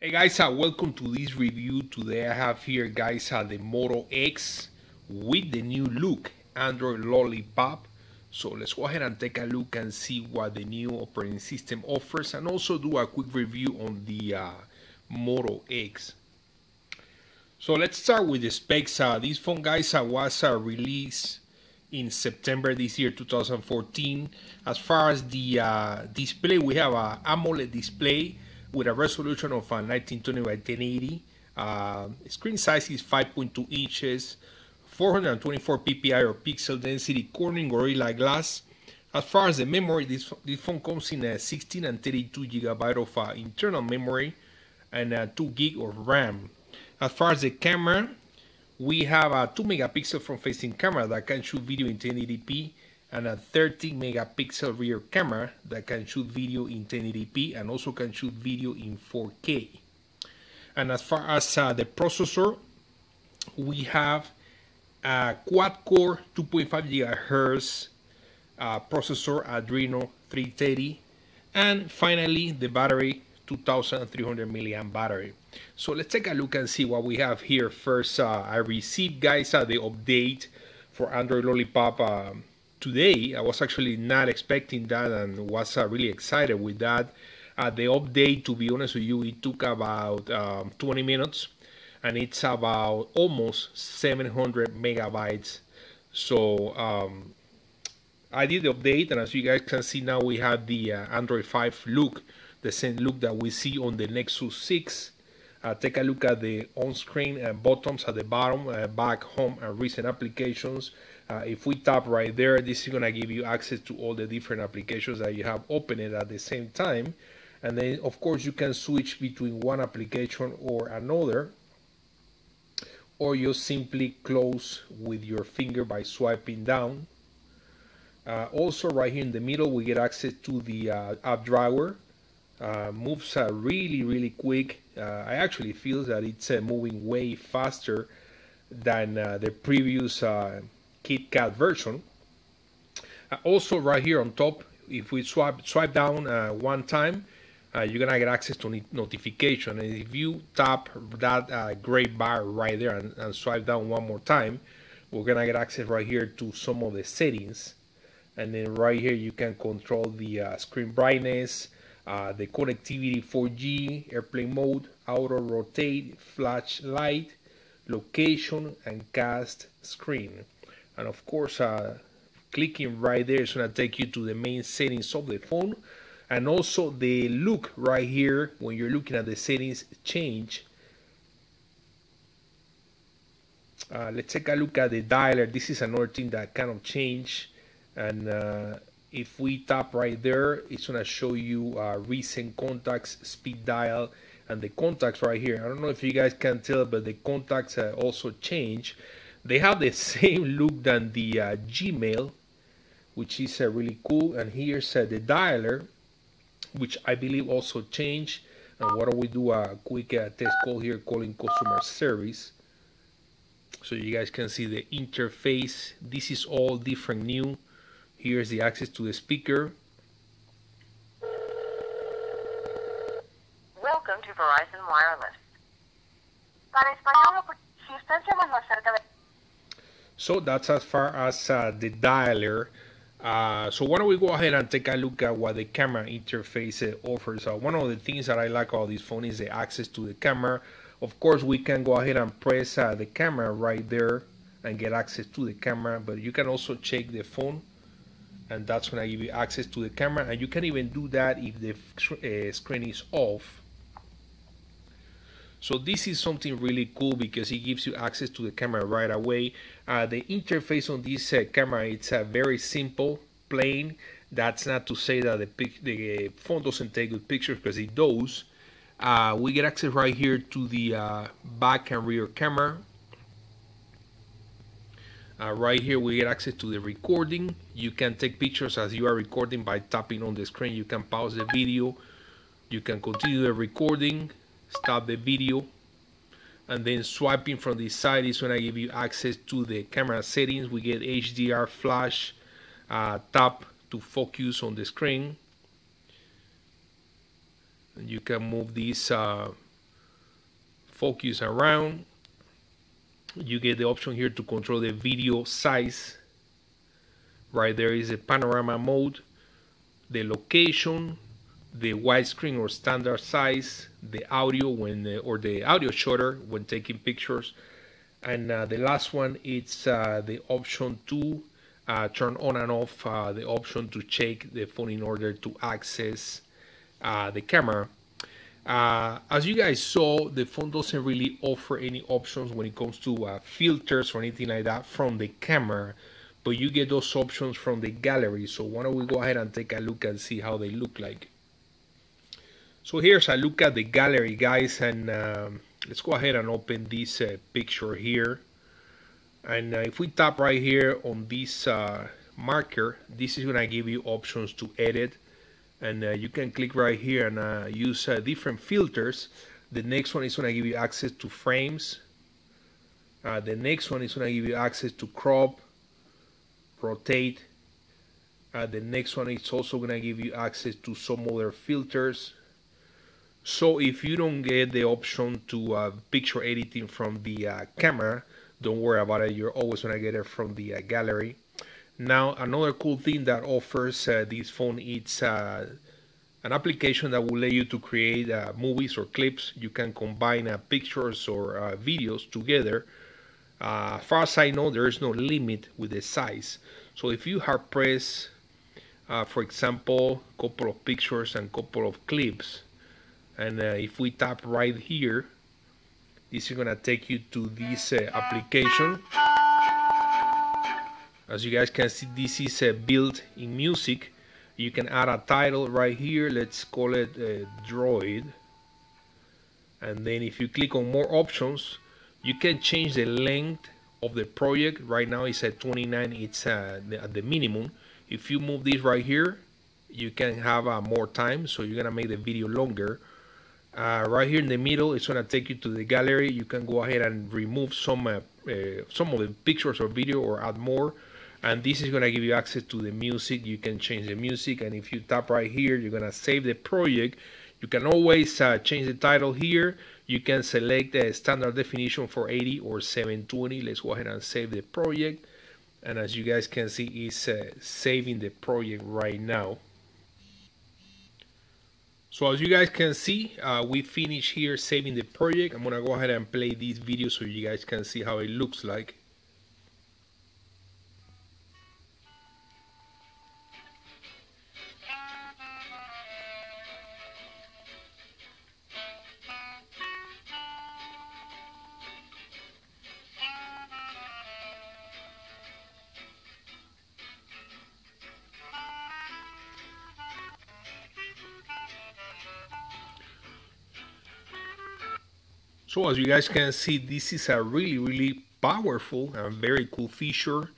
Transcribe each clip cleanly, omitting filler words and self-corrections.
Hey guys, welcome to this review. Today I have here guys the Moto X with the new look Android Lollipop. So let's go ahead and take a look and see what the new operating system offers, and also do a quick review on the Moto X. So let's start with the specs. This phone guys was released in September this year 2014. As far as the display, we have a AMOLED display with a resolution of 1920 by 1080. Screen size is 5.2 inches, 424 ppi or pixel density, Corning Gorilla Glass. As far as the memory, this phone comes in a 16 and 32 gigabyte of internal memory and 2 gig of RAM. As far as the camera, we have a 2 megapixel front facing camera that can shoot video in 1080p, and a 13 megapixel rear camera that can shoot video in 1080p and also can shoot video in 4K. And as far as the processor, we have a quad-core 2.5 gigahertz processor Adreno 330, and finally the battery 2300 milliamp battery. So let's take a look and see what we have here. First, I received guys the update for Android Lollipop today. I was actually not expecting that and was really excited with that. The update, to be honest with you, it took about 20 minutes, and it's about almost 700 megabytes. So I did the update, and as you guys can see now, we have the Android 5 look, the same look that we see on the Nexus 6. Take a look at the on-screen buttons at the bottom, back, home, and recent applications. If we tap right there, this is going to give you access to all the different applications that you have opened at the same time. And then, of course, you can switch between one application or another, or you simply close with your finger by swiping down. Also, right here in the middle, we get access to the app drawer. Moves really quick. I actually feel that it's moving way faster than the previous KitKat version. Also right here on top, if we swipe down one time, you're gonna get access to notification, and if you tap that gray bar right there and swipe down one more time, we're gonna get access right here to some of the settings. And then right here you can control the screen brightness, the connectivity, 4G, airplane mode, auto rotate, flashlight, location, and cast screen. And of course, clicking right there is going to take you to the main settings of the phone. And also the look right here, when you're looking at the settings, change. Let's take a look at the dialer. This is another thing that kind of changed. And if we tap right there, it's going to show you recent contacts, speed dial, and the contacts right here. I don't know if you guys can tell, but the contacts also change. They have the same look than the Gmail, which is really cool. And here's the dialer, which I believe also changed. And why don't we do a quick test call here, calling customer service, so you guys can see the interface. This is all different new. Here's the access to the speaker. Welcome to Verizon Wireless. Para español, si usted llama más cerca de... So that's as far as the dialer. So why don't we go ahead and take a look at what the camera interface offers. One of the things that I like about this phone is the access to the camera. Of course, we can go ahead and press the camera right there and get access to the camera, but you can also check the phone, and that's going to give you access to the camera. And you can even do that if the screen is off. So this is something really cool because it gives you access to the camera right away. The interface on this camera, it's very simple, plain. That's not to say that the phone doesn't take good pictures, because it does. We get access right here to the back and rear camera. Right here we get access to the recording. You can take pictures as you are recording by tapping on the screen. You can pause the video, you can continue the recording, stop the video, and then swiping from the side is going to give you access to the camera settings. We get HDR, flash, tap to focus on the screen, and you can move this focus around. You get the option here to control the video size. Right there is a panorama mode, the location, the widescreen or standard size, the audio or the audio shutter when taking pictures, and the last one it's the option to turn on and off, the option to check the phone in order to access the camera. As you guys saw, the phone doesn't really offer any options when it comes to filters or anything like that from the camera, but you get those options from the gallery. So why don't we go ahead and take a look and see how they look like. So here's a look at the gallery, guys, and let's go ahead and open this picture here. And if we tap right here on this marker, this is going to give you options to edit. And you can click right here and use different filters. The next one is going to give you access to frames. The next one is going to give you access to crop, rotate. The next one is also going to give you access to some other filters. So if you don't get the option to picture editing from the camera, don't worry about it. You're always going to get it from the gallery. Now, another cool thing that offers this phone, it's an application that will let you to create movies or clips. You can combine pictures or videos together. As far as I know, there is no limit with the size. So if you hard press, for example, a couple of pictures and couple of clips, and if we tap right here, this is going to take you to this application. As you guys can see, this is built in music. You can add a title right here. Let's call it Droid. And then if you click on more options, you can change the length of the project. Right now it's at 29. It's at the minimum. If you move this right here, you can have more time. So you're gonna make the video longer. Right here in the middle, it's gonna take you to the gallery. You can go ahead and remove some of the pictures or video or add more. And this is going to give you access to the music. You can change the music, and if you tap right here, you're going to save the project. You can always change the title here. You can select the standard definition for 80 or 720. Let's go ahead and save the project, and as you guys can see, it's saving the project right now. So as you guys can see, we finished here saving the project. I'm going to go ahead and play this video so you guys can see how it looks like. So as you guys can see, this is a really powerful and very cool feature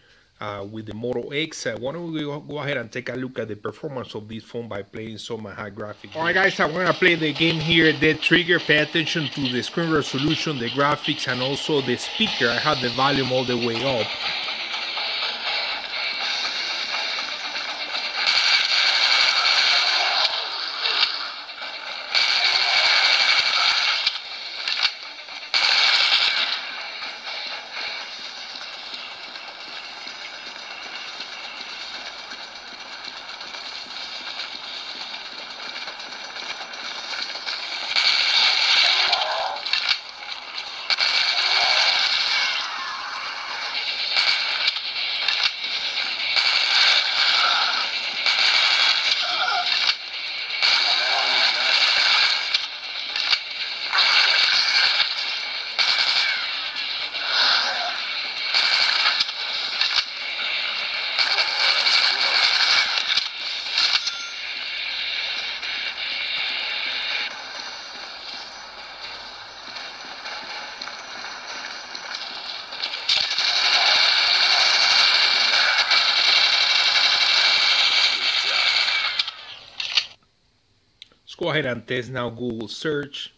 with the Moto X. Why don't we go ahead and take a look at the performance of this phone by playing some high graphics. Alright guys, I'm going to play the game here, Dead Trigger. Pay attention to the screen resolution, the graphics, and also the speaker. I have the volume all the way up. Go ahead and test now Google search.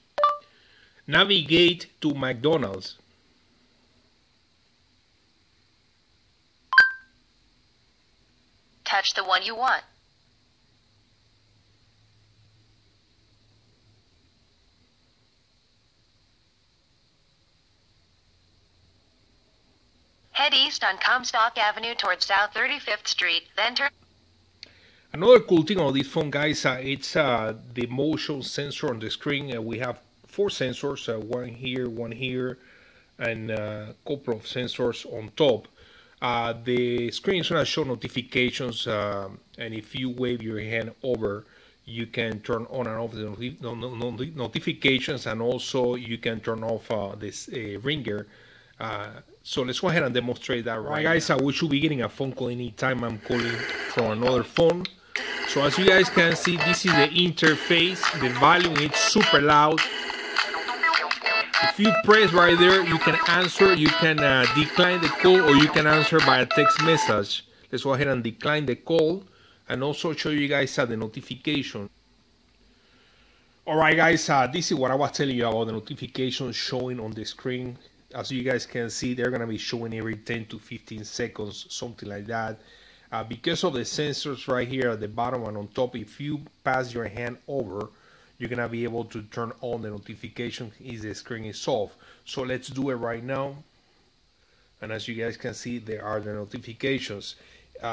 Navigate to McDonald's. Touch the one you want. Head east on Comstock Avenue towards South 35th Street, then turn. Another cool thing on this phone, guys, it's the motion sensor on the screen. We have 4 sensors, one here, and a couple of sensors on top. The screen is going to show notifications, and if you wave your hand over, you can turn on and off the notifications, and also you can turn off this ringer. So let's go ahead and demonstrate that right guys. We should be getting a phone call anytime I'm calling from another phone. So as you guys can see, this is the interface. The volume is super loud. If you press right there, you can answer, you can decline the call, or you can answer by a text message. Let's go ahead and decline the call and also show you guys the notification. Alright guys, this is what I was telling you about the notifications showing on the screen. As you guys can see, they're going to be showing every 10 to 15 seconds, something like that. Because of the sensors right here at the bottom and on top, if you pass your hand over, you're going to be able to turn on the notification if the screen is off. So let's do it right now. And as you guys can see, there are the notifications.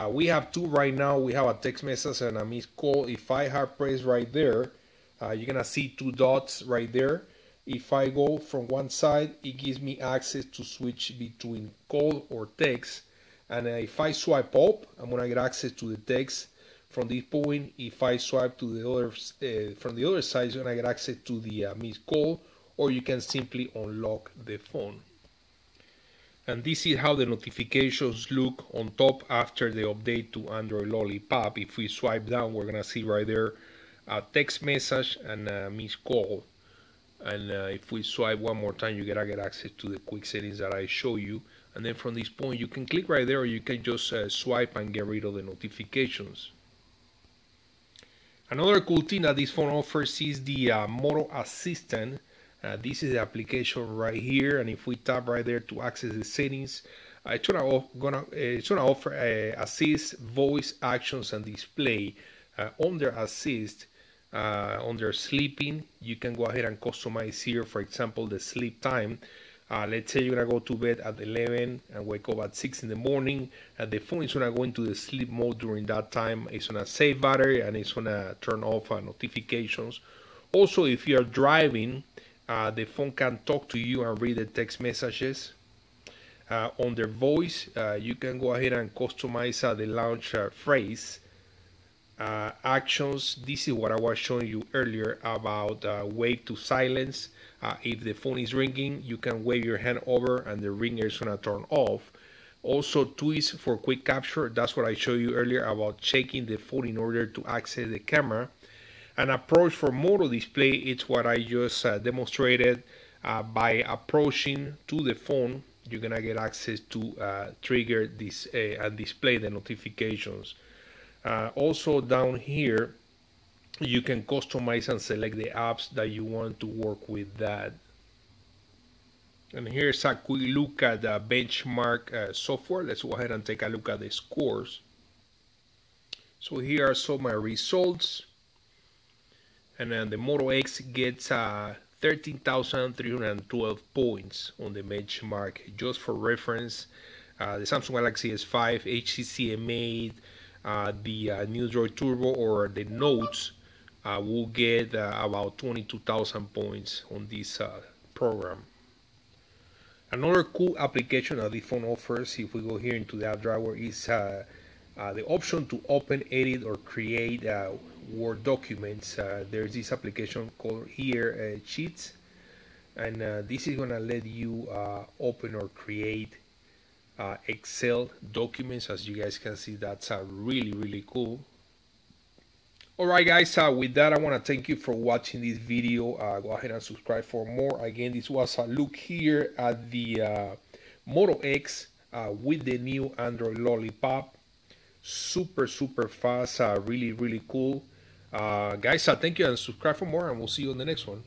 We have 2 right now. We have a text message and a missed call. If I hard press right there, you're going to see 2 dots right there. If I go from one side, it gives me access to switch between call or text. And if I swipe up, I'm gonna get access to the text from this point. If I swipe to the other from the other side, you're gonna get access to the missed call, or you can simply unlock the phone. And this is how the notifications look on top after the update to Android Lollipop. If we swipe down, we're gonna see right there a text message and a missed call. And if we swipe one more time, you gotta get access to the quick settings that I show you. And then from this point, you can click right there, or you can just swipe and get rid of the notifications. Another cool thing that this phone offers is the Moto Assistant. This is the application right here, and if we tap right there to access the settings, it's gonna offer assist, voice, actions, and display. Under assist, under sleeping, you can go ahead and customize here, for example, the sleep time. Let's say you're gonna go to bed at 11 and wake up at 6 in the morning, and the phone is gonna go into the sleep mode during that time. It's gonna save battery and it's gonna turn off notifications. Also, if you are driving, the phone can talk to you and read the text messages. Under voice, you can go ahead and customize the launch phrase. Actions, this is what I was showing you earlier about wave to silence. If the phone is ringing, you can wave your hand over and the ringer is going to turn off. Also, twist for quick capture. That's what I showed you earlier about checking the phone in order to access the camera. An approach for moto display, it's what I just demonstrated. By approaching to the phone, you're going to get access to trigger this and display the notifications. Also down here, you can customize and select the apps that you want to work with that. And here's a quick look at the benchmark software. Let's go ahead and take a look at the scores. So here are some of my results. And then the Moto X gets 13,312 points on the benchmark. Just for reference, the Samsung Galaxy S5, HTC M8, the new Droid Turbo or the Notes will get about 22,000 points on this program. Another cool application that the phone offers, if we go here into the app drawer, is the option to open, edit, or create Word documents. There's this application called here Sheets, and this is going to let you open or create Excel documents. As you guys can see, that's really cool. Alright guys, with that I want to thank you for watching this video. Go ahead and subscribe for more. Again, this was a look here at the Moto X with the new Android Lollipop. Super fast, really cool. Guys, thank you and subscribe for more, and we'll see you on the next one.